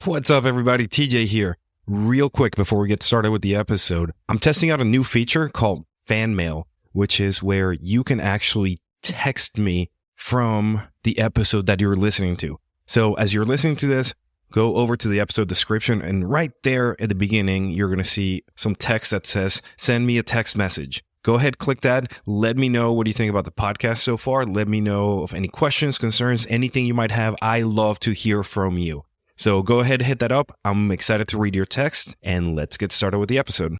What's up, everybody? TJ here. Real quick before we get started with the episode, I'm testing out a new feature called Fan Mail, which is where you can actually text me from the episode that you're listening to. So as you're listening to this, go over to the episode description, and right there at the beginning, you're going to see some text that says, send me a text message. Go ahead, click that. Let me know what you think about the podcast so far. Let me know of any questions, concerns, anything you might have. I love to hear from you. So go ahead, hit that up. I'm excited to read your text, and let's get started with the episode.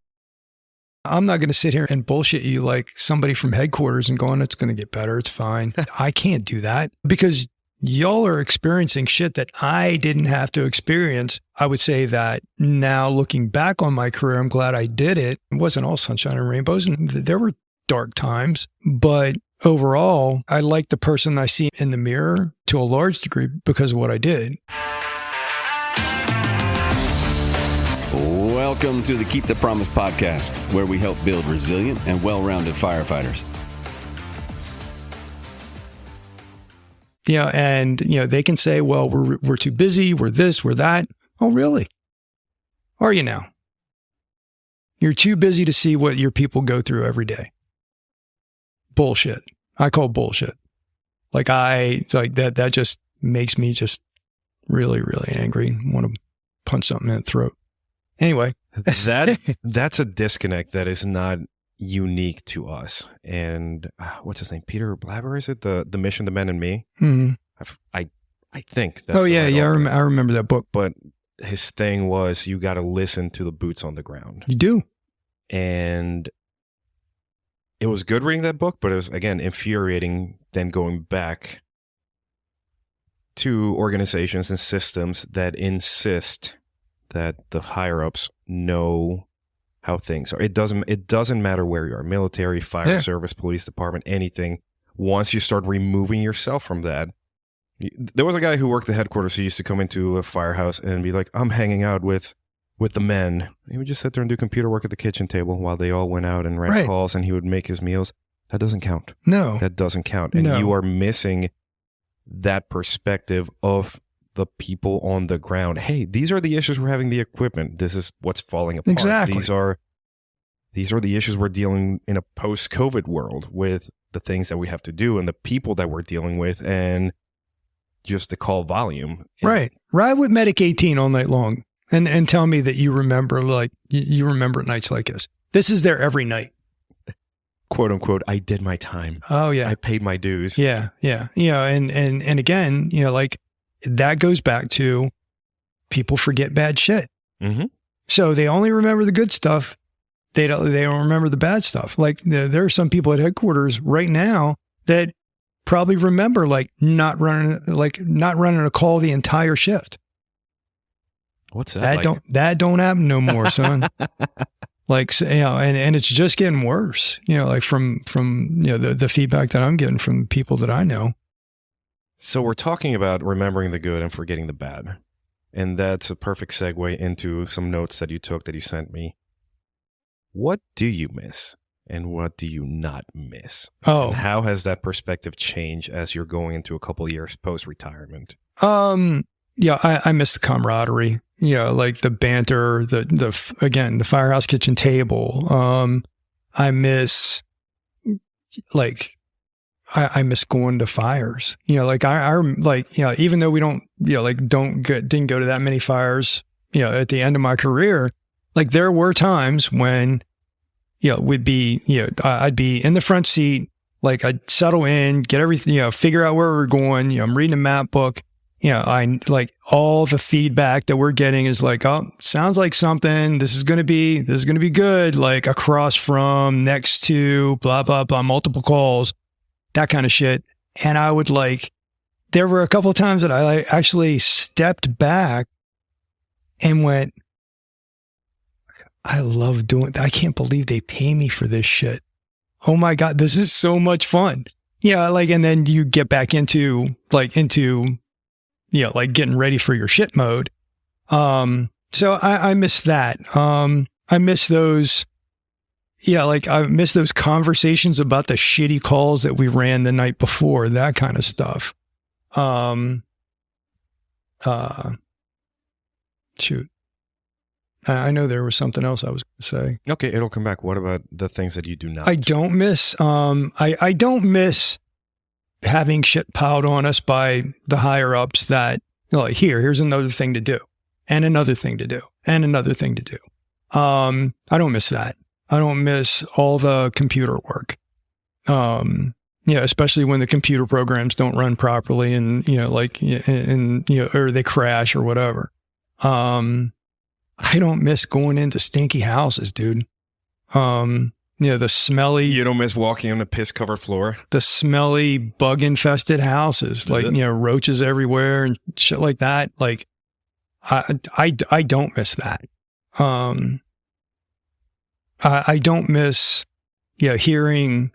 I'm not going to sit here and bullshit you like somebody from headquarters and going, it's going to get better. It's fine. I can't do that because y'all are experiencing shit that I didn't have to experience. I would say that now looking back on my career, I'm glad I did it. It wasn't all sunshine and rainbows, and there were dark times, but overall, I like the person I see in the mirror to a large degree because of what I did. Welcome to the Keep the Promise podcast, where we help build resilient and well-rounded firefighters. And they can say, well, we're too busy, we're this, we're that. Oh, really? Are you now? You're too busy to see what your people go through every day. Bullshit. I call bullshit. That just makes me just really, really angry. Want to punch something in the throat. Anyway. That's a disconnect that is not unique to us. And what's his name? Peter Blabber, is it? The Mission, the Men and Me? Mm-hmm. I think that's I remember that book. But his thing was you got to listen to the boots on the ground. You do. And it was good reading that book, but it was, again, infuriating then going back to organizations and systems that insist that the higher-ups know how things are. It doesn't matter where you are, military, fire service, police department, anything. Once you start removing yourself from that, there was a guy who worked at headquarters who used to come into a firehouse and be like, I'm hanging out with the men. He would just sit there and do computer work at the kitchen table while they all went out and ran calls, and he would make his meals. That doesn't count. No. That doesn't count. And you are missing that perspective of the people on the ground. Hey, these are the issues we're having, the equipment. This is what's falling apart. Exactly. These are the issues we're dealing in a post-COVID world with, the things that we have to do and the people that we're dealing with, and just the call volume. Right. Ride with Medic 18 all night long and tell me that you remember nights like this. This is there every night. Quote unquote, I did my time. Oh yeah. I paid my dues. Yeah. Yeah. And again, that goes back to people forget bad shit. Mm-hmm. So they only remember the good stuff. They don't remember the bad stuff. Like there are some people at headquarters right now that probably remember not running a call the entire shift. What's that? That don't happen no more, son. And it's just getting worse. From the feedback that I'm getting from people that I know. So we're talking about remembering the good and forgetting the bad. And that's a perfect segue into some notes that you took that you sent me. What do you miss and what do you not miss? Oh. And how has that perspective changed as you're going into a couple years post-retirement? I miss the camaraderie. Like the banter, the firehouse kitchen table. I miss I miss going to fires. Even though we don't didn't go to that many fires, at the end of my career, there were times when, I'd be in the front seat, I'd settle in, get everything, figure out where we're going. I'm reading a map book. I all the feedback that we're getting is oh, sounds like something. This is going to be good. Across from, next to, blah, blah, blah, multiple calls. That kind of shit. And I would there were a couple of times that I actually stepped back and went, I love doing that. I can't believe they pay me for this shit. Oh my God, this is so much fun. And then you get back into getting ready for your shit mode. So I miss that. I miss those. Yeah, I miss those conversations about the shitty calls that we ran the night before, that kind of stuff. shoot. I know there was something else I was going to say. Okay, it'll come back. What about the things that you do not? I don't miss, I don't miss having shit piled on us by the higher ups that, you know, like, here's another thing to do, and another thing to do, and another thing to do. I don't miss that. I don't miss all the computer work. You know, especially when the computer programs don't run properly and, you know, like, and, you know, or they crash or whatever. I don't miss going into stinky houses, dude. You know, the smelly. You don't miss walking on a piss covered floor? The smelly, bug infested houses, like, you know, roaches everywhere and shit like that. Like, I don't miss that. I don't miss, yeah, hearing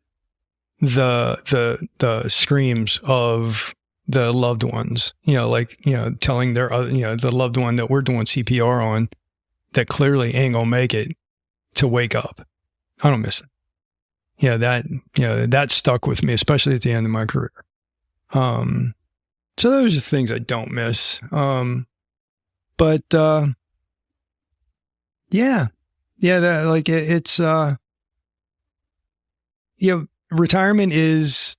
the screams of the loved ones, you know, like, you know, telling their other, you know, the loved one that we're doing CPR on that clearly ain't gonna make it to wake up. I don't miss it. Yeah, that, you know, that stuck with me, especially at the end of my career. So those are things I don't miss. But yeah, that, like, it's, you know, retirement is,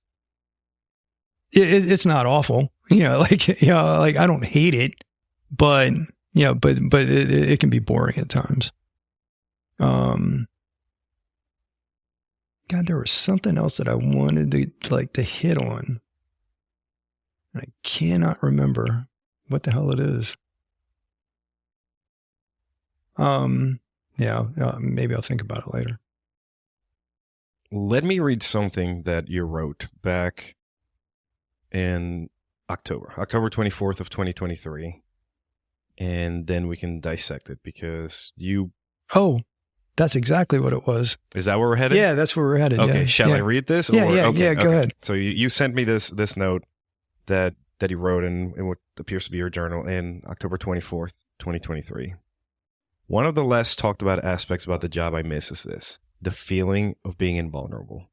it's not awful, you know, like, you know, like, I don't hate it, but, you know, but it can be boring at times. God, there was something else that I wanted to hit on. I cannot remember what the hell it is. Yeah, maybe I'll think about it later. Let me read something that you wrote back in October 24th of 2023. And then we can dissect it because you... Oh, that's exactly what it was. Is that where we're headed? Yeah, that's where we're headed. Okay, yeah. shall I read this? Yeah, okay. Go ahead. So you sent me this note that you wrote in what appears to be your journal in October 24th, 2023. One of the less talked about aspects about the job I miss is this: the feeling of being invulnerable.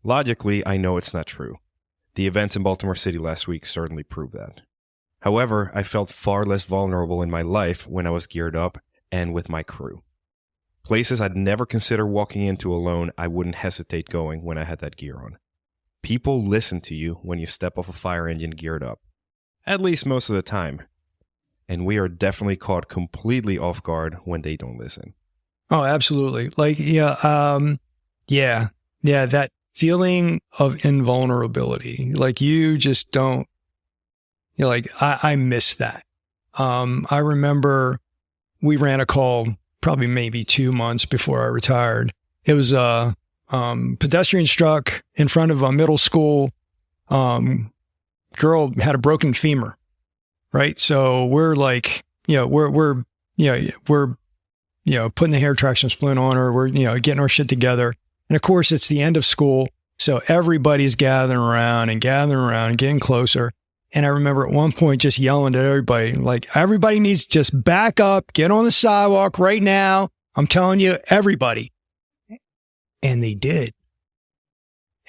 Logically, I know it's not true. The events in Baltimore City last week certainly prove that. However, I felt far less vulnerable in my life when I was geared up and with my crew. Places I'd never consider walking into alone, I wouldn't hesitate going when I had that gear on. People listen to you when you step off a fire engine geared up. At least most of the time. And we are definitely caught completely off guard when they don't listen. Oh, absolutely. Like, yeah, that feeling of invulnerability. Like, you just don't, you know, like, I miss that. I remember we ran a call probably maybe 2 months before I retired. It was a pedestrian struck in front of a middle school. Girl had a broken femur, right? So we're like, you know, we're putting the hair traction splint on her. We're, you know, getting our shit together. And of course, it's the end of school. So everybody's gathering around and getting closer. And I remember at one point just yelling at everybody, like, everybody needs to just back up, get on the sidewalk right now. I'm telling you, everybody. And they did.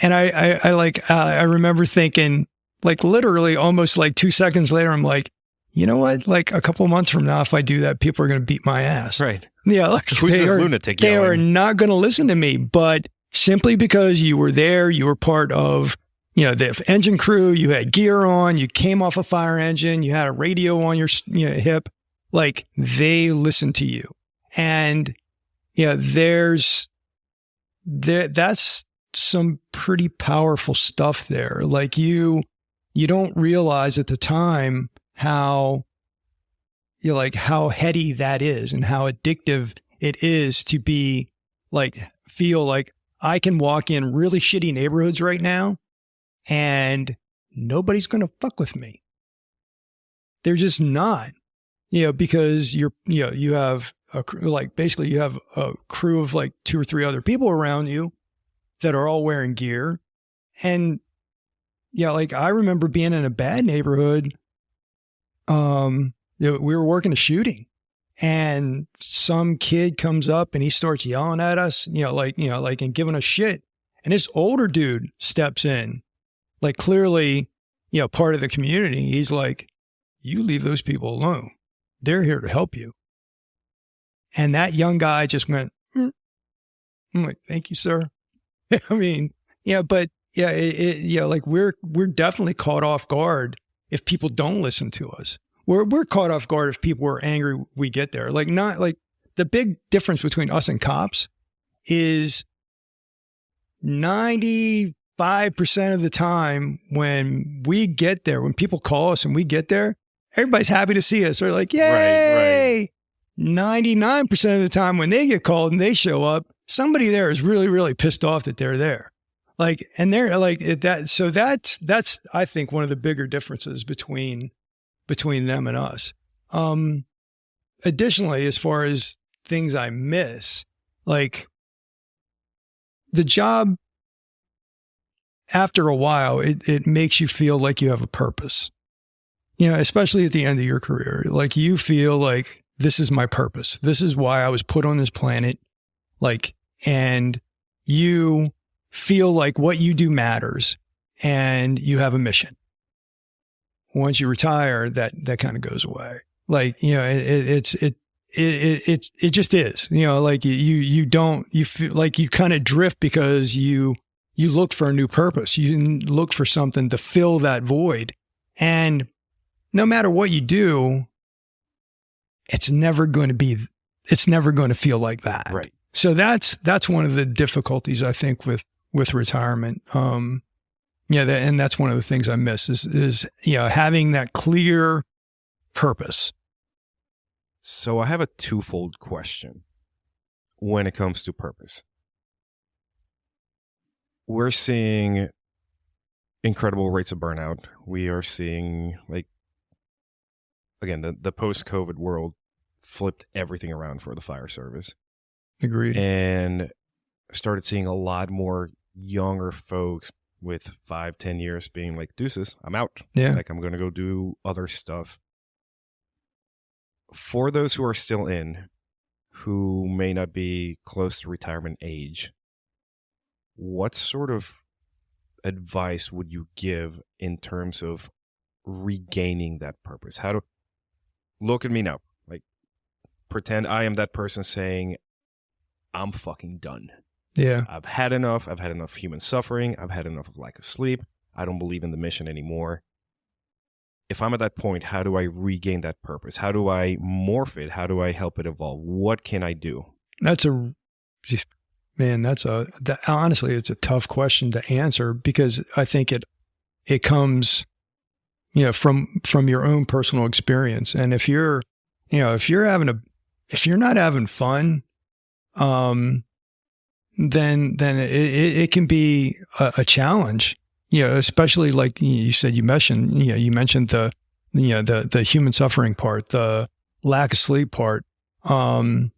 And I remember thinking, like, literally almost like 2 seconds later, I'm like, you know what? Like, a couple months from now, if I do that, people are going to beat my ass. Right. Yeah. Like, who's this lunatic yelling? They are not going to listen to me. But simply because you were there, you were part of, you know, the engine crew, you had gear on, you came off a fire engine, you had a radio on your, you know, hip, like, they listened to you. And, you know, that's some pretty powerful stuff there. Like, you don't realize at the time how, you know, like, how heady that is and how addictive it is to be like, feel like I can walk in really shitty neighborhoods right now and nobody's going to fuck with me. They're just not, you know, because you have basically you have a crew of like 2 or 3 other people around you that are all wearing gear. And yeah, like, I remember being in a bad neighborhood. You know, we were working a shooting and some kid comes up and he starts yelling at us, and giving us shit. And this older dude steps in, like, clearly, you know, part of the community. He's like, you leave those people alone. They're here to help you. And that young guy just went, I'm like, thank you, sir. I mean, but like we're definitely caught off guard if people don't listen to us. We're caught off guard if people are angry we get there. Like, not like the big difference between us and cops is 95% of the time when we get there, when people call us and we get there, everybody's happy to see us. They're like, yay! Right. 99% of the time when they get called and they show up, somebody there is really, really pissed off that they're there. Like, and they're like that. So that's, I think, one of the bigger differences between them and us. Additionally, as far as things I miss, like the job, after a while, it makes you feel like you have a purpose, especially at the end of your career. Like, you feel like, this is my purpose. This is why I was put on this planet. Like, and you feel like what you do matters and you have a mission. Once you retire, that kind of goes away. Like, it just is, like you feel like you kind of drift because you look for a new purpose. You look for something to fill that void. And no matter what you do, it's never going to feel like that. Right. So that's one of the difficulties, I think, with retirement. And that's one of the things I miss is having that clear purpose. So I have a twofold question when it comes to purpose. We're seeing incredible rates of burnout. We are seeing, like, again, the post-COVID world flipped everything around for the fire service. Agreed. And started seeing a lot more younger folks with 5-10 years being like, deuces, I'm out. Yeah. Like, I'm going to go do other stuff. For those who are still in, who may not be close to retirement age, what sort of advice would you give in terms of regaining that purpose? How to look at me now, like, pretend I am that person saying, I'm fucking done. Yeah. I've had enough. I've had enough human suffering. I've had enough of lack of sleep. I don't believe in the mission anymore. If I'm at that point, how do I regain that purpose? How do I morph it? How do I help it evolve? What can I do? Honestly, it's a tough question to answer, because I think it comes, from your own personal experience. And if you're not having fun, then it can be a challenge, especially like you said, you mentioned the human suffering part, the lack of sleep part. I'm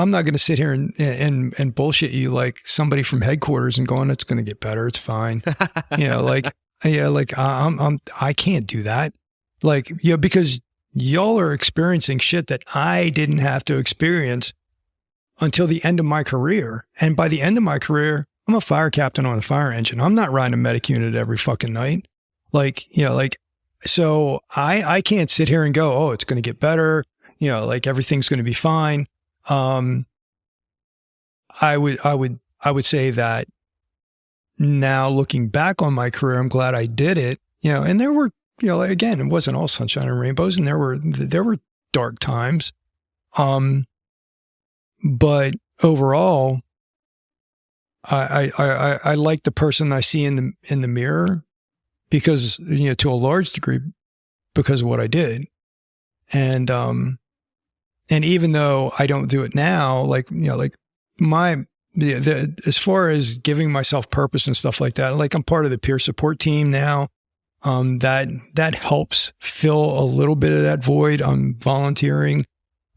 not going to sit here and bullshit you like somebody from headquarters and going, it's going to get better. It's fine. I can't do that. Like, because y'all are experiencing shit that I didn't have to experience until the end of my career. And by the end of my career, I'm a fire captain on a fire engine. I'm not riding a medic unit every fucking night. So I can't sit here and go, oh, it's going to get better. Everything's going to be fine. I would say that now, looking back on my career, I'm glad I did it, and there were, again, it wasn't all sunshine and rainbows, and there were dark times. But overall, I like the person I see in the mirror, because, to a large degree, because of what I did. And even though I don't do it now, as far as giving myself purpose and stuff like that, like, I'm part of the peer support team now. That helps fill a little bit of that void. I'm volunteering,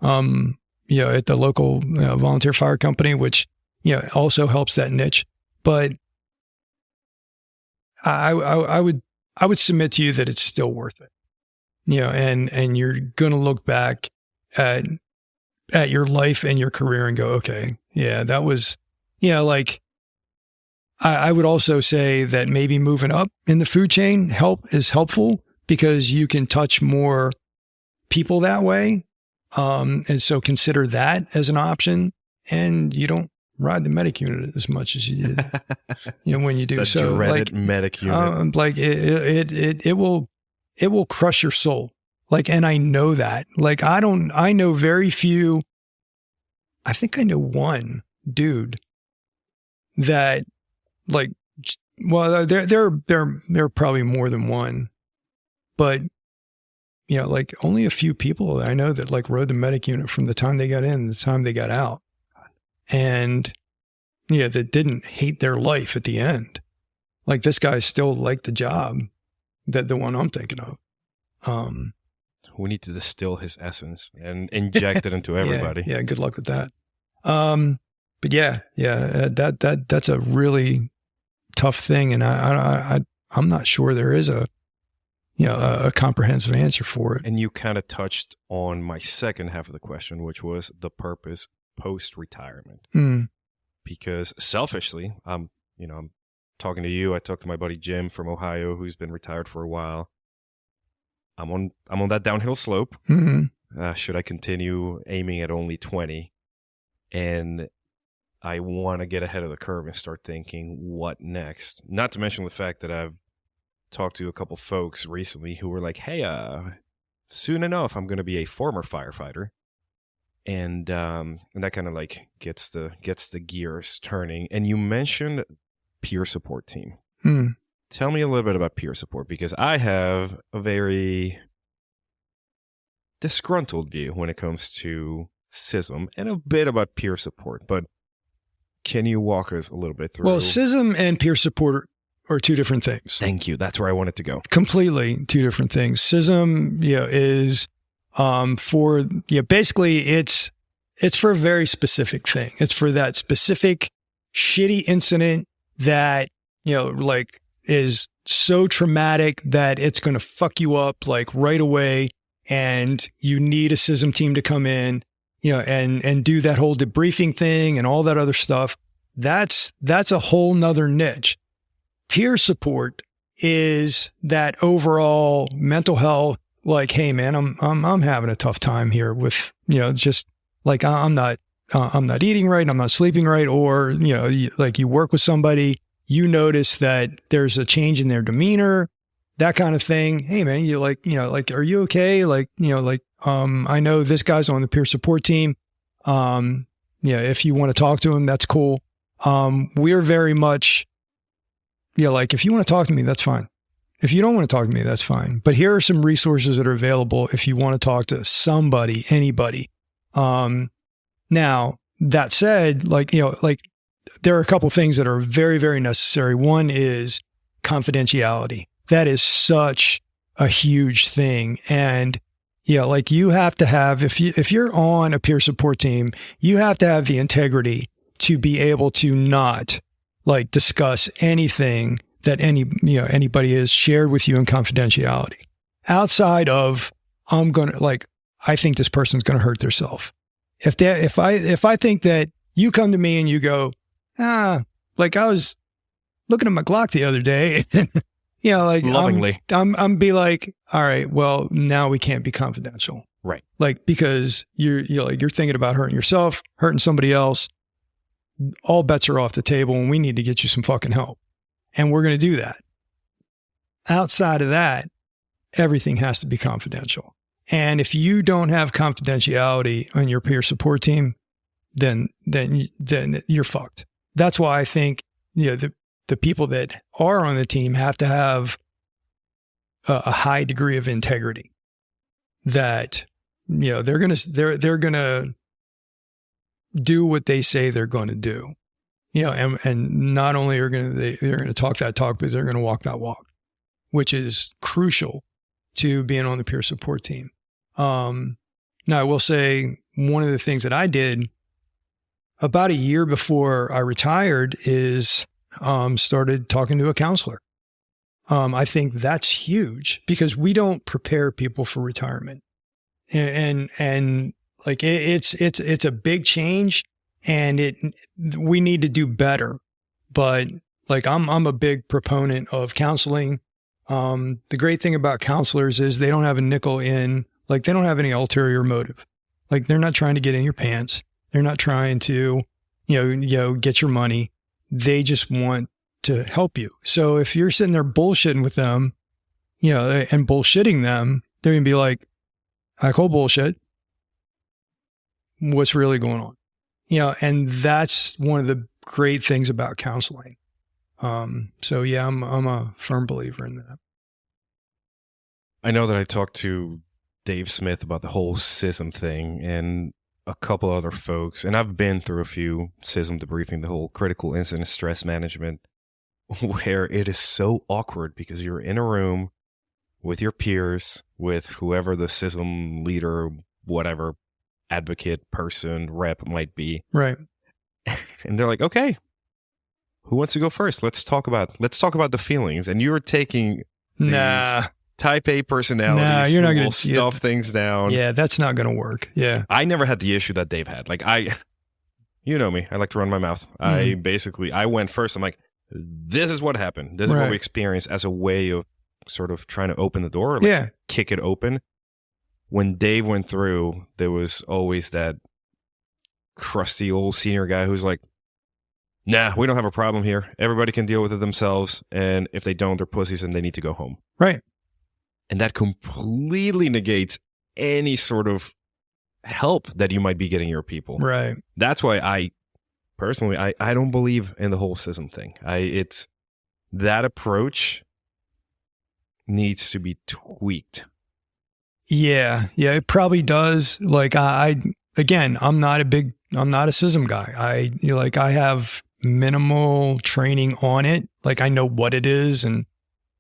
at the local volunteer fire company, which, also helps that niche. But I would submit to you that it's still worth it, and you're going to look back at your life and your career and go, okay, yeah, that was, I would also say that maybe moving up in the food chain is helpful, because you can touch more people that way. And so consider that as an option, and you don't ride the medic unit as much as you did, when you do. That so dreaded medic unit. It will crush your soul. And I know that. I know very few. I think I know one dude that there are probably more than one, but only a few people that I know that rode the medic unit from the time they got in to the time they got out. And that didn't hate their life at the end. This guy still liked the job, the one I'm thinking of. We need to distill his essence and inject it into everybody. Yeah, good luck with that. But that's a really tough thing, and I'm not sure there is a comprehensive answer for it. And you kind of touched on my second half of the question, which was the purpose post-retirement. Because selfishly, I'm talking to you. I talked to my buddy Jim from Ohio, who's been retired for a while. I'm on that downhill slope. Should I continue aiming at only 20? And I want to get ahead of the curve and start thinking, what next? Not to mention the fact that I've talked to a couple folks recently who were like, hey, soon enough, I'm going to be a former firefighter. And that kind of gets the gears turning. And you mentioned peer support team. Tell me a little bit about peer support, because I have a very disgruntled view when it comes to CISM and a bit about peer support. But can you walk us a little bit through? Well, CISM and peer support are two different things. Thank you. That's where I wanted to go. Completely two different things. CISM, is basically it's for a very specific thing. It's for that specific shitty incident that, is so traumatic that it's going to fuck you up right away. And you need a CISM team to come in, and do that whole debriefing thing and all that other stuff. That's a whole nother niche. Peer support is that overall mental health. Hey man, I'm having a tough time here with, just I'm not eating right. I'm not sleeping right. Or, you work with somebody, you notice that there's a change in their demeanor, that kind of thing. Hey man, are you okay? I know this guy's on the peer support team. If you want to talk to him, that's cool. We're very much, if you want to talk to me, that's fine. If you don't want to talk to me, that's fine. But here are some resources that are available if you want to talk to somebody, anybody. Now that said, there are a couple things that are very, very necessary. One is confidentiality. That is such a huge thing. And you have to have, if you're on a peer support team, you have to have the integrity to be able to not discuss anything that anybody has shared with you in confidentiality outside of, I think this person's going to hurt themselves. If I think that you come to me and you go, I was looking at my Glock the other day, lovingly, I'm be like, all right, well, now we can't be confidential. Right. Because you're thinking about hurting yourself, hurting somebody else. All bets are off the table and we need to get you some fucking help. And we're going to do that. Outside of that, everything has to be confidential. And if you don't have confidentiality on your peer support team, then you're fucked. That's why I think, the people that are on the team have to have a high degree of integrity that, they're going to do what they say they're going to do, and not only they're going to talk that talk, but they're going to walk that walk, which is crucial to being on the peer support team. Now I will say one of the things that I did about a year before I retired is, started talking to a counselor. I think that's huge because we don't prepare people for retirement, and it's a big change, and we need to do better. But I'm a big proponent of counseling. The great thing about counselors is they don't have a nickel in, like, they don't have any ulterior motive. Like, they're not trying to get in your pants. They're not trying to, get your money. They just want to help you. So if you're sitting there bullshitting with them, and bullshitting them, they're going to be like, I call bullshit. What's really going on? And that's one of the great things about counseling. So yeah, I'm a firm believer in that. I know that I talked to Dave Smith about the whole SISM thing and a couple other folks, and I've been through a few SISM debriefing, the whole critical incident stress management, where it is so awkward because you're in a room with your peers, with whoever the SISM leader, whatever, advocate, person, rep might be. Right. And they're like, okay, who wants to go first? Let's talk about the feelings. And you're taking these type A personalities you're not who gonna will stuff things down. Yeah, that's not going to work. Yeah. I never had the issue that Dave had. Like, you know me, I like to run my mouth. I went first. I'm like, this is what happened. This is what we experienced, as a way of sort of trying to open the door, kick it open. When Dave went through, there was always that crusty old senior guy who's like, nah, we don't have a problem here. Everybody can deal with it themselves. And if they don't, they're pussies and they need to go home. Right. And that completely negates any sort of help that you might be getting your people. Right. That's why I don't believe in the whole SISM thing. It's that approach needs to be tweaked. Yeah, it probably does. Like I'm not a SISM guy. I have minimal training on it. Like, I know what it is, and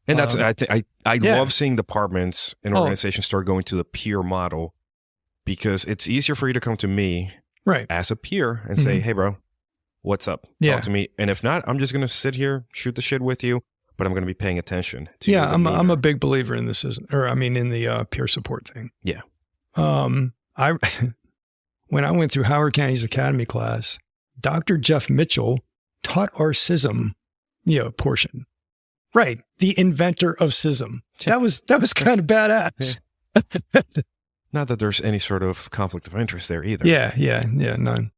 that's I love seeing departments and organizations start going to the peer model, because it's easier for you to come to me as a peer and say, hey bro, what's up? Talk to me. And if not, I'm just going to sit here, shoot the shit with you, but I'm going to be paying attention to you. I'm a big believer in this, in the peer support thing. Yeah. When I went through Howard County's academy class, Dr. Jeff Mitchell taught our SISM, portion. Right. The inventor of SISM. That was kind of badass. Not that there's any sort of conflict of interest there either. Yeah, none.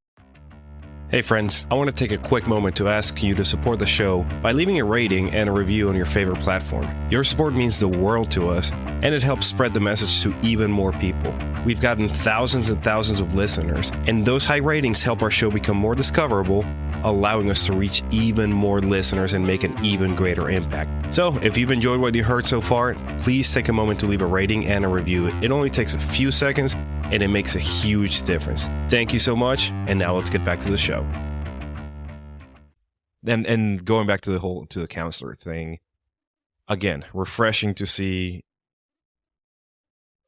Hey friends, I want to take a quick moment to ask you to support the show by leaving a rating and a review on your favorite platform. Your support means the world to us, and it helps spread the message to even more people. We've gotten thousands and thousands of listeners, and those high ratings help our show become more discoverable, allowing us to reach even more listeners and make an even greater impact. So, if you've enjoyed what you heard so far, please take a moment to leave a rating and a review. It only takes a few seconds, and it makes a huge difference. Thank you so much, and now let's get back to the show. And going back to the counselor thing, again, refreshing to see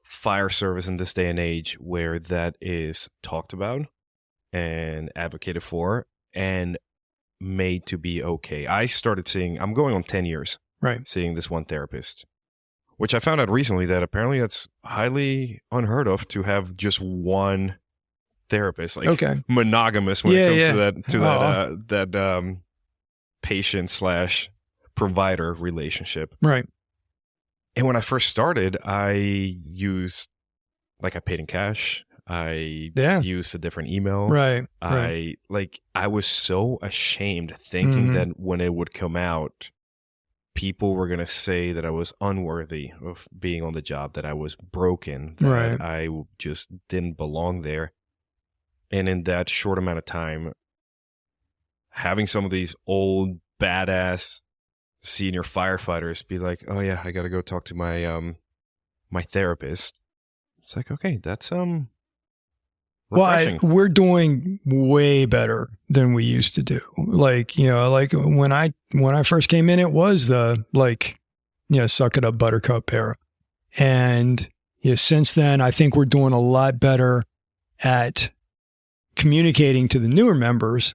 fire service in this day and age where that is talked about and advocated for and made to be okay. I started seeing, I'm going on 10 years, seeing this one therapist, which I found out recently that apparently it's highly unheard of to have just one therapist, monogamous when it comes to that patient / provider relationship. Right. And when I first started, I paid in cash. I used a different email. Right. I was so ashamed thinking that when it would come out, people were going to say that I was unworthy of being on the job, that I was broken, that I just didn't belong there. And in that short amount of time, having some of these old badass senior firefighters be like, oh yeah, I got to go talk to my my therapist. It's like, okay, that's refreshing. Well, we're doing way better than we used to do. Like when I first came in, it was the suck it up buttercup era. And since then, I think we're doing a lot better at communicating to the newer members,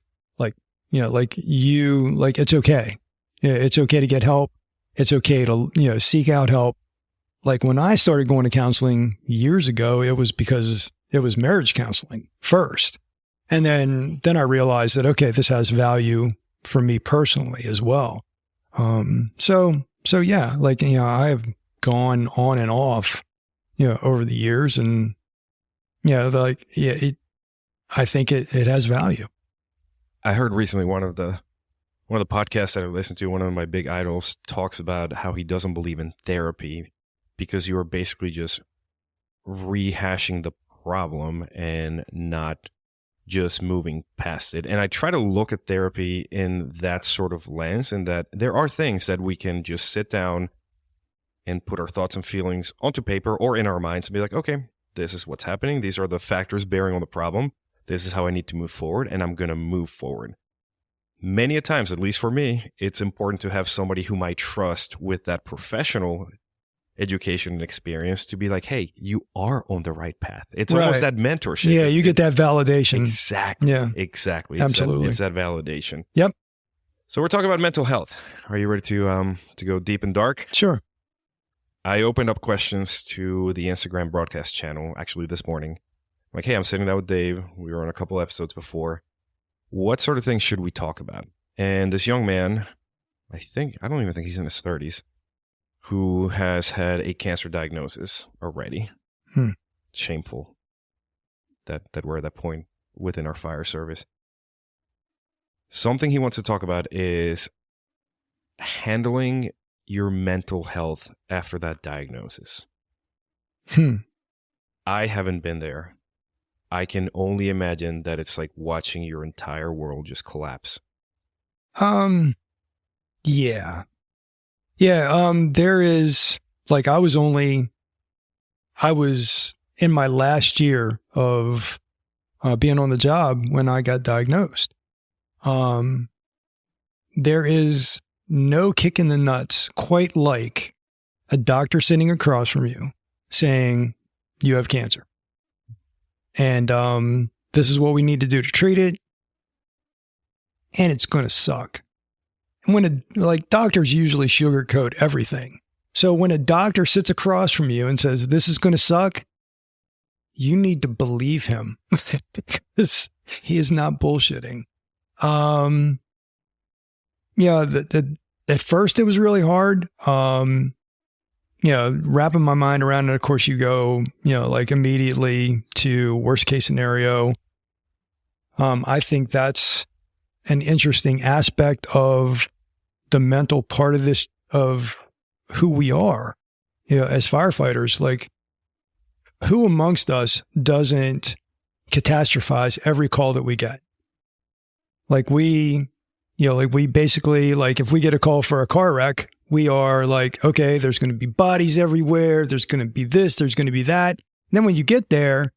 it's okay. It's okay to get help. It's okay to, seek out help. Like when I started going to counseling years ago, it was because it was marriage counseling first. And then I realized that, okay, this has value for me personally as well. So So yeah, like, I have gone on and off, over the years, and I think it has value. I heard recently one of the podcasts that I listened to, one of my big idols talks about how he doesn't believe in therapy because you are basically just rehashing the problem and not just moving past it. And I try to look at therapy in that sort of lens, and that there are things that we can just sit down and put our thoughts and feelings onto paper or in our minds and be like, okay, this is what's happening. These are the factors bearing on the problem. This is how I need to move forward, and I'm going to move forward. Many a times, at least for me, it's important to have somebody whom I trust with that professional education and experience to be like, hey, you are on the right path. It's almost that mentorship. Yeah, you get that validation. Exactly. Yeah. Exactly. Absolutely. It's that validation. Yep. So we're talking about mental health. Are you ready to go deep and dark? Sure. I opened up questions to the Instagram broadcast channel actually this morning. Like, hey, I'm sitting down with Dave. We were on a couple episodes before. What sort of things should we talk about? And this young man, I don't even think he's in his 30s, who has had a cancer diagnosis already. Shameful that we're at that point within our fire service. Something he wants to talk about is handling your mental health after that diagnosis. I haven't been there. I can only imagine that it's like watching your entire world just collapse. Yeah. Yeah. There is, like, I was in my last year of being on the job when I got diagnosed. There is no kick in the nuts quite like a doctor sitting across from you saying you have cancer. And this is what we need to do to treat it. And it's going to suck. And when doctors usually sugarcoat everything. So when a doctor sits across from you and says, this is going to suck, you need to believe him because he is not bullshitting. At first it was really hard. Wrapping my mind around it. Of course you go, immediately to worst case scenario. I think that's an interesting aspect of the mental part of this, of who we are, as firefighters. Like, who amongst us doesn't catastrophize every call that we get? Like we basically, like, if we get a call for a car wreck, we are like, okay, there's going to be bodies everywhere. There's going to be this, there's going to be that. And then when you get there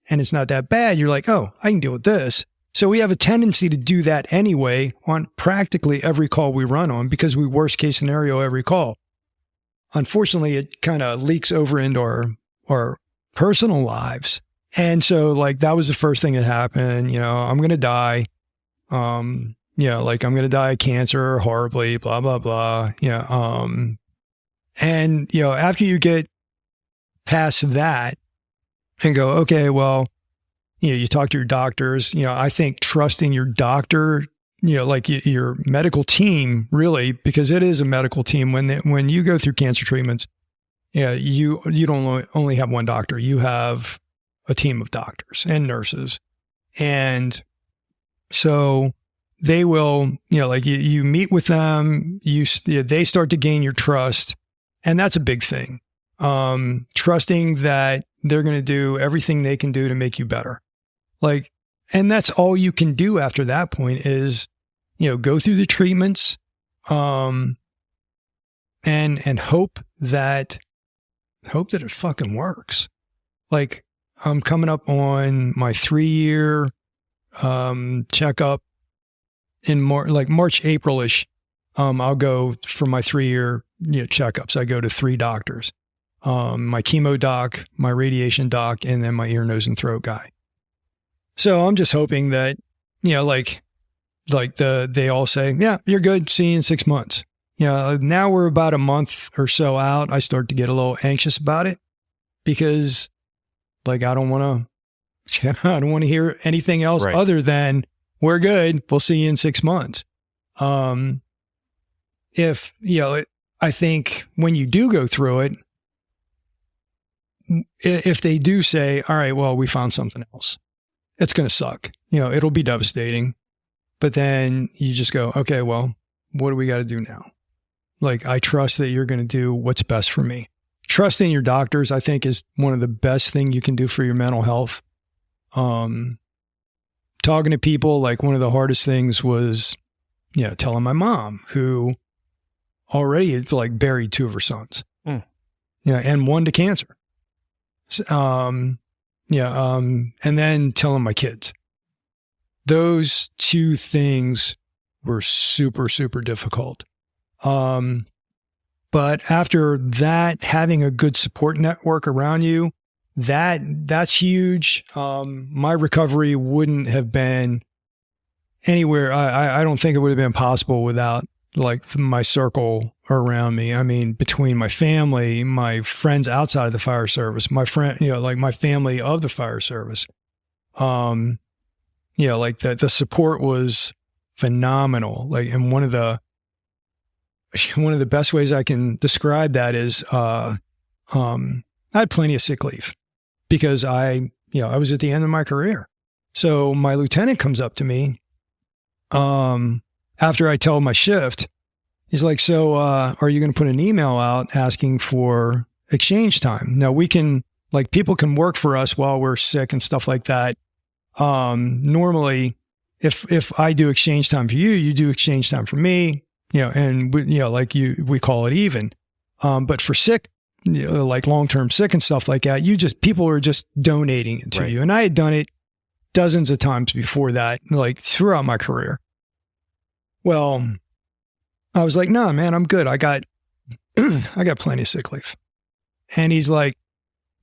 and it's not that bad, you're like, oh, I can deal with this. So we have a tendency to do that anyway on practically every call we run on, because we worst case scenario every call. Unfortunately, it kind of leaks over into our personal lives. And so, like, that was the first thing that happened. I'm going to die. I'm going to die of cancer horribly, blah, blah, blah. And, after you get past that and go, okay, well, you talk to your doctors, I think trusting your doctor, your medical team, really, because it is a medical team. When you go through cancer treatments, you don't only have one doctor, you have a team of doctors and nurses. And so they will, you meet with them, they start to gain your trust. And that's a big thing. Trusting that they're going to do everything they can do to make you better. And that's all you can do after that point is, go through the treatments, and hope that it fucking works. Like, I'm coming up on my 3-year, checkup in March, April-ish. I'll go for my 3-year checkups. I go to 3 doctors, my chemo doc, my radiation doc, and then my ear, nose, and throat guy. So I'm just hoping that, they all say, yeah, you're good. See you in 6 months. Now we're about a month or so out. I start to get a little anxious about it because, I don't want to hear anything else other than we're good. We'll see you in 6 months. I think when you do go through it, if they do say, all right, well, we found something else, it's going to suck. It'll be devastating. But then you just go, okay, well, what do we got to do now? Like, I trust that you're going to do what's best for me. Trusting your doctors, I think, is one of the best thing you can do for your mental health. Talking to people, like one of the hardest things was, telling my mom, who already had like buried 2 of her sons, and one to cancer. And then telling my kids. Those 2 things were super, super difficult. But after that, having a good support network around you, that's huge. My recovery wouldn't have been anywhere. I don't think it would have been possible without like my circle around me. I mean, between my family, my friends outside of the fire service, my friend, like my family of the fire service. Like the support was phenomenal. Like, and one of the best ways I can describe that is, I had plenty of sick leave because I was at the end of my career. So my lieutenant comes up to me, after I tell my shift, he's like, so, are you going to put an email out asking for exchange time? Now we can, like, people can work for us while we're sick and stuff like that. Normally if I do exchange time for you, you do exchange time for me, and we call it even. But for sick, like long-term sick and stuff like that, people are just donating it to you. And I had done it dozens of times before that, like throughout my career. Well, I was like, nah, man, I'm good. I got plenty of sick leave. And he's like,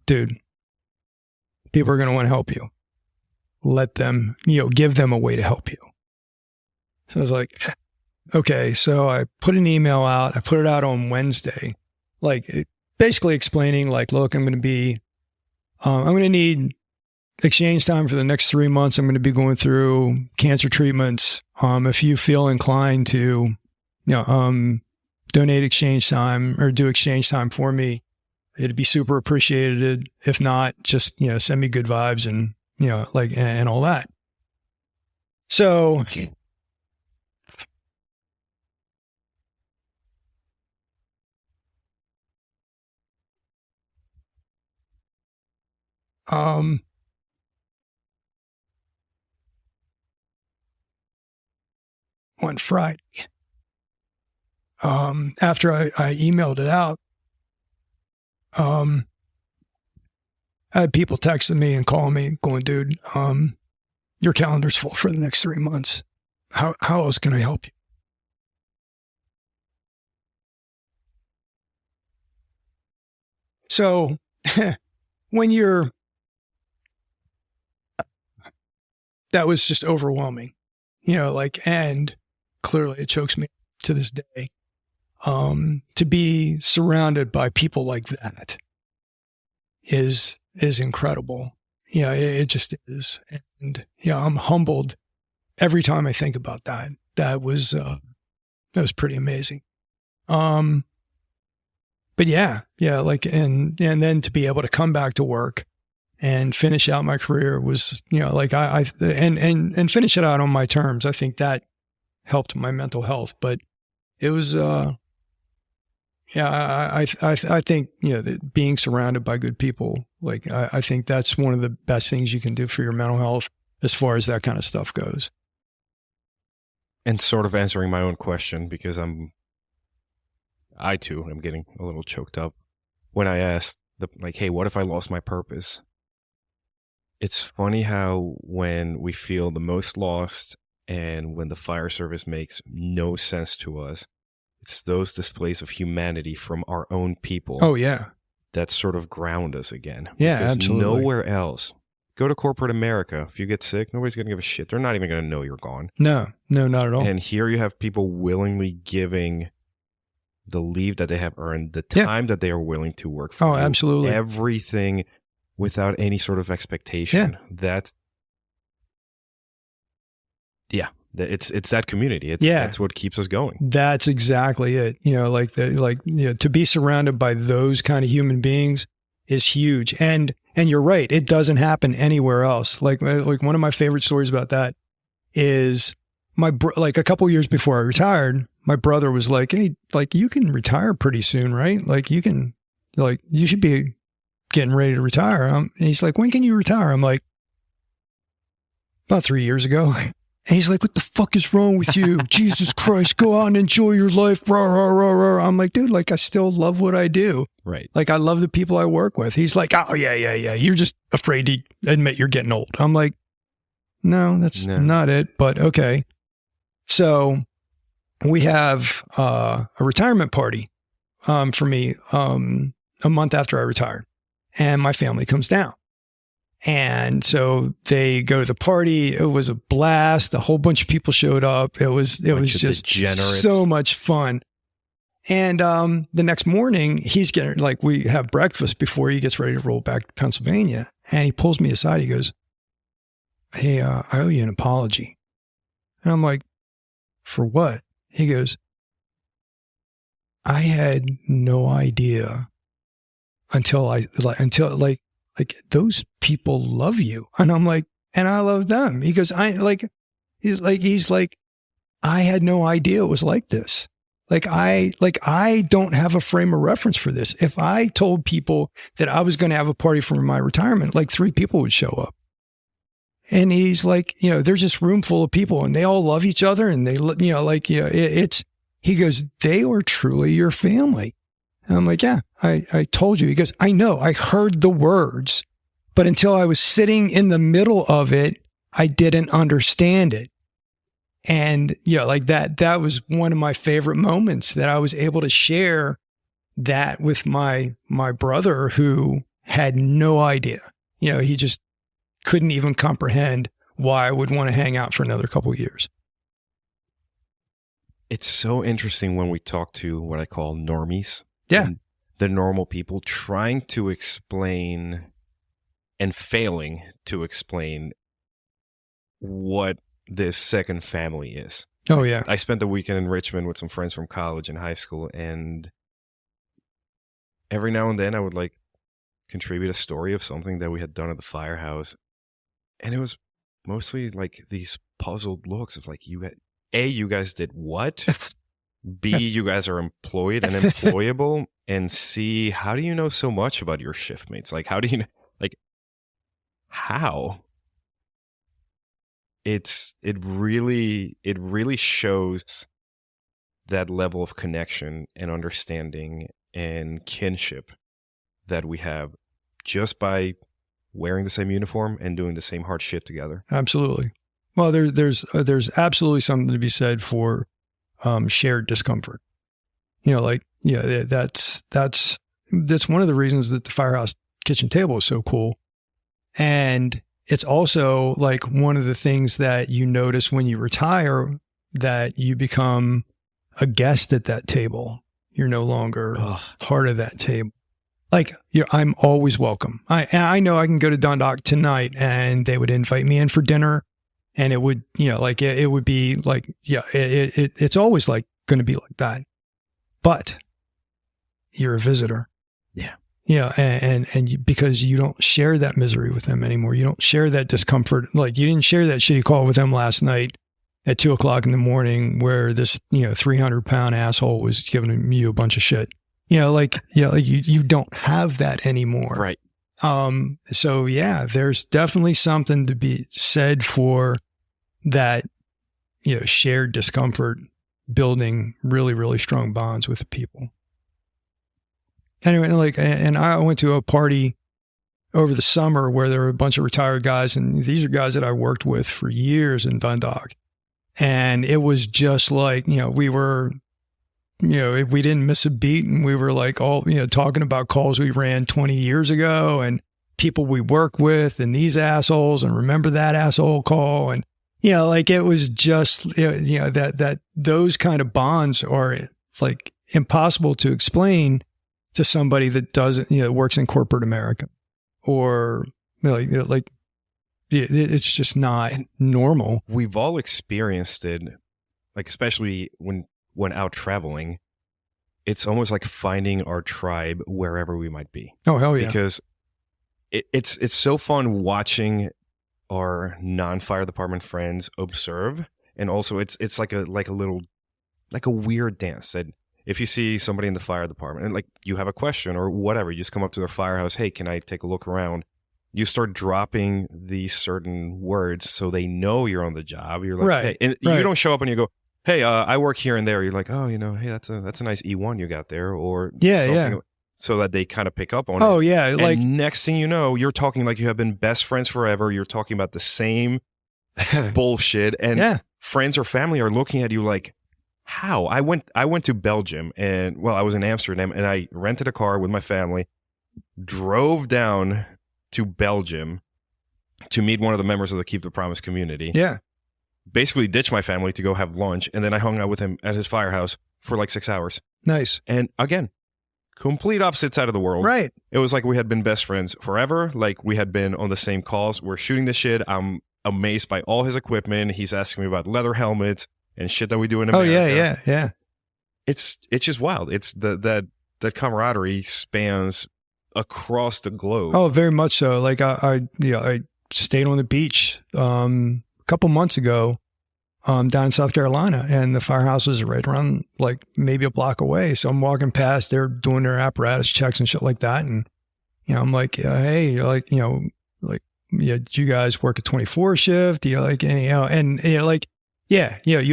dude, people are going to want to help you. Let them, give them a way to help you. So I was like, okay. So I put an email out. I put it out on Wednesday, like basically explaining like, look, I'm going to need exchange time for the next 3 months. I'm going to be going through cancer treatments. If you feel inclined to, donate exchange time or do exchange time for me, it'd be super appreciated. If not, just, send me good vibes and, and all that. So on Friday, after I emailed it out, I had people texting me and calling me going, dude, your calendar's full for the next 3 months. How else can I help you? So that was just overwhelming, and clearly it chokes me to this day. To be surrounded by people like that is incredible. It just is. And I'm humbled every time I think about that. That was pretty amazing. But yeah, and then to be able to come back to work and finish out my career was, and finish it out on my terms. I think that helped my mental health, but it was, I think, that being surrounded by good people, I think that's one of the best things you can do for your mental health as far as that kind of stuff goes. And sort of answering my own question, because I too am getting a little choked up when I asked hey, what if I lost my purpose? It's funny how when we feel the most lost and when the fire service makes no sense to us, it's those displays of humanity from our own people. Oh, yeah. That sort of ground us again. Yeah, because absolutely. Nowhere else. Go to corporate America. If you get sick, nobody's going to give a shit. They're not even going to know you're gone. No, not at all. And here you have people willingly giving the leave that they have earned, the time that they are willing to work for. Oh, absolutely. Everything without any sort of expectation. Yeah. It's that community. That's what keeps us going. That's exactly it. To be surrounded by those kind of human beings is huge. And you're right. It doesn't happen anywhere else. Like one of my favorite stories about that is a couple years before I retired, my brother was like, "Hey, like you can retire pretty soon, right? Like you should be getting ready to retire." And he's like, "When can you retire?" I'm like, "About 3 years ago." And he's like, "What the fuck is wrong with you? Jesus Christ, go out and enjoy your life." Rah, rah, rah, rah. I'm like, "Dude, like I still love what I do." Right. Like I love the people I work with. He's like, "Oh yeah. You're just afraid to admit you're getting old." I'm like, "No, that's not it." But okay. So we have a retirement party for me a month after I retired, and my family comes down. And so they go to the party. It was a blast. A whole bunch of people showed up. It was just degenerates. So much fun. And the next morning, he's getting we have breakfast before he gets ready to roll back to Pennsylvania. And he pulls me aside. He goes, "Hey, I owe you an apology." And I'm like, "For what?" He goes, "I had no idea until those people love you." And I'm like, "And I love them." He goes, "I had no idea it was like this. I don't have a frame of reference for this. If I told people that I was going to have a party for my retirement, 3 people would show up." And he's like, "There's this room full of people and they all love each other. And he goes, "They are truly your family." And I'm like, "Yeah, I told you." He goes, "I know, I heard the words, but until I was sitting in the middle of it, I didn't understand it." And that was one of my favorite moments, that I was able to share that with my brother, who had no idea. He just couldn't even comprehend why I would want to hang out for another couple of years. It's so interesting when we talk to what I call normies. Yeah. The normal people trying to explain and failing to explain what this second family is. Oh, yeah. I spent the weekend in Richmond with some friends from college and high school, and every now and then I would contribute a story of something that we had done at the firehouse. And it was mostly these puzzled looks of you guys did what? B, you guys are employed and employable. And C, how do you know so much about your shift mates? How do you know? How? It really shows that level of connection and understanding and kinship that we have just by wearing the same uniform and doing the same hard shit together. Absolutely. Well, there's absolutely something to be said for shared discomfort. That's one of the reasons that the firehouse kitchen table is so cool. And it's also one of the things that you notice when you retire, that you become a guest at that table. You're no longer part of that table. I'm always welcome. I know I can go to Dundalk tonight and they would invite me in for dinner, and it would, it would be it's always going to be like that. But you're a visitor. Yeah. And because you don't share that misery with them anymore. You don't share that discomfort. You didn't share that shitty call with them last night at 2:00 in the morning where this, 300-pound asshole was giving you a bunch of shit. You don't have that anymore. Right. So yeah, there's definitely something to be said for that, shared discomfort, building really, really strong bonds with the people. Anyway, and I went to a party over the summer where there were a bunch of retired guys, and these are guys that I worked with for years in Dundalk. And it was just we were, we didn't miss a beat, and we were all, talking about calls we ran 20 years ago and people we work with and these assholes, and remember that asshole call. And, it was just, that those kind of bonds are impossible to explain to somebody that doesn't, works in corporate America, or it's just not normal. We've all experienced it, like especially when out traveling. It's almost like finding our tribe wherever we might be. Oh, hell yeah. Because it's so fun watching our non-fire department friends observe. And also it's like a weird dance that if you see somebody in the fire department and like you have a question or whatever, you just come up to their firehouse, hey, can I take a look around? You start dropping these certain words so they know you're on the job. You're like, hey, and you don't show up and you go, hey, I work here and there. You're like, oh, hey, that's a nice E1 you got there, or something, so that they kind of pick up on it. Oh yeah, and like next thing you know, you're talking like you have been best friends forever. You're talking about the same bullshit, and friends or family are looking at you like, how? I went to Belgium, and I was in Amsterdam, and I rented a car with my family, drove down to Belgium to meet one of the members of the Keep the Promise community. Yeah. Basically ditched my family to go have lunch, and then I hung out with him at his firehouse for like 6 hours. Nice. And again, complete opposite side of the world. Right. It was like we had been best friends forever. Like we had been on the same calls. We're shooting the shit. I'm amazed by all his equipment. He's asking me about leather helmets and shit that we do in America. Oh yeah. It's just wild. It's that camaraderie spans across the globe. Oh, very much so. Like I stayed on the beach couple months ago down in South Carolina, and the firehouse is right around like maybe a block away. So I'm walking past, they're doing their apparatus checks and shit like that. And, I'm like, hey, like, do you guys work a 24 shift? Do you like, you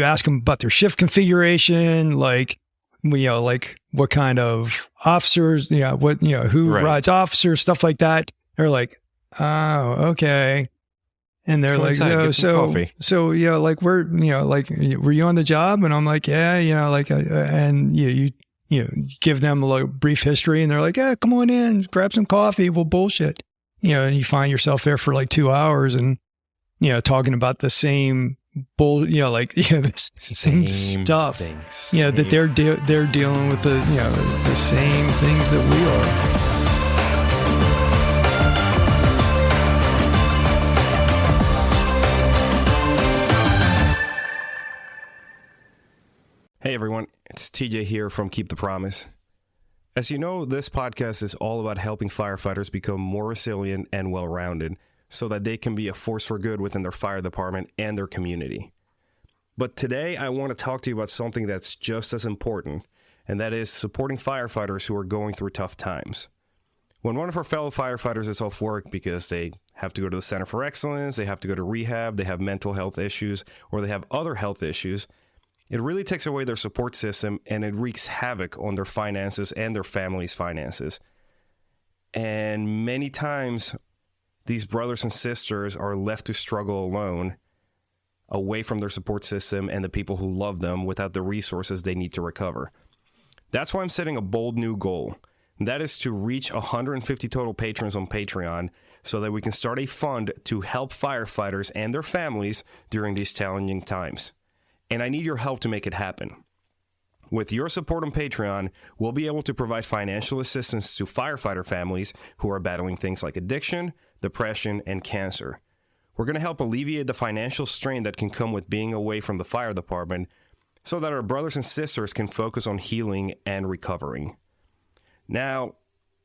ask them about their shift configuration, like, like what kind of officers, who rides officers, stuff like that. They're like, oh, okay. And they're like, like we're, were you on the job? And I'm like, yeah, and you give them a brief history, and they're like, yeah, come on in, grab some coffee, we'll bullshit, and you find yourself there for like 2 hours and, talking about the same the same stuff, that they're dealing with the same things that we are. Hey everyone, it's TJ here from Keep the Promise. As you know, this podcast is all about helping firefighters become more resilient and well-rounded so that they can be a force for good within their fire department and their community. But today I want to talk to you about something that's just as important, and that is supporting firefighters who are going through tough times. When one of our fellow firefighters is off work because they have to go to the Center for Excellence, they have to go to rehab, they have mental health issues, or they have other health issues, it really takes away their support system, and it wreaks havoc on their finances and their family's finances. And many times, these brothers and sisters are left to struggle alone, away from their support system and the people who love them, without the resources they need to recover. That's why I'm setting a bold new goal. And that is to reach 150 total patrons on Patreon so that we can start a fund to help firefighters and their families during these challenging times. And I need your help to make it happen. With your support on Patreon, we'll be able to provide financial assistance to firefighter families who are battling things like addiction, depression, and cancer. We're going to help alleviate the financial strain that can come with being away from the fire department so that our brothers and sisters can focus on healing and recovering. Now,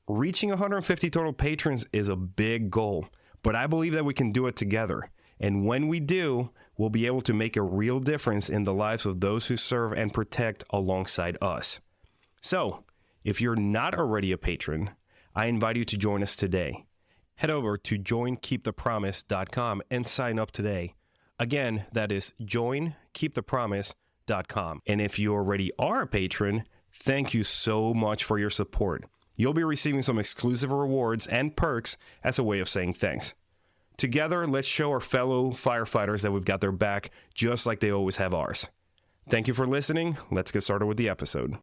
reaching 150 total patrons is a big goal, but I believe that we can do it together. And when we do, we'll be able to make a real difference in the lives of those who serve and protect alongside us. So, if you're not already a patron, I invite you to join us today. Head over to joinkeepthepromise.com and sign up today. Again, that is joinkeepthepromise.com. And if you already are a patron, thank you so much for your support. You'll be receiving some exclusive rewards and perks as a way of saying thanks. Together, let's show our fellow firefighters that we've got their back just like they always have ours. Thank you for listening. Let's get started with the episode.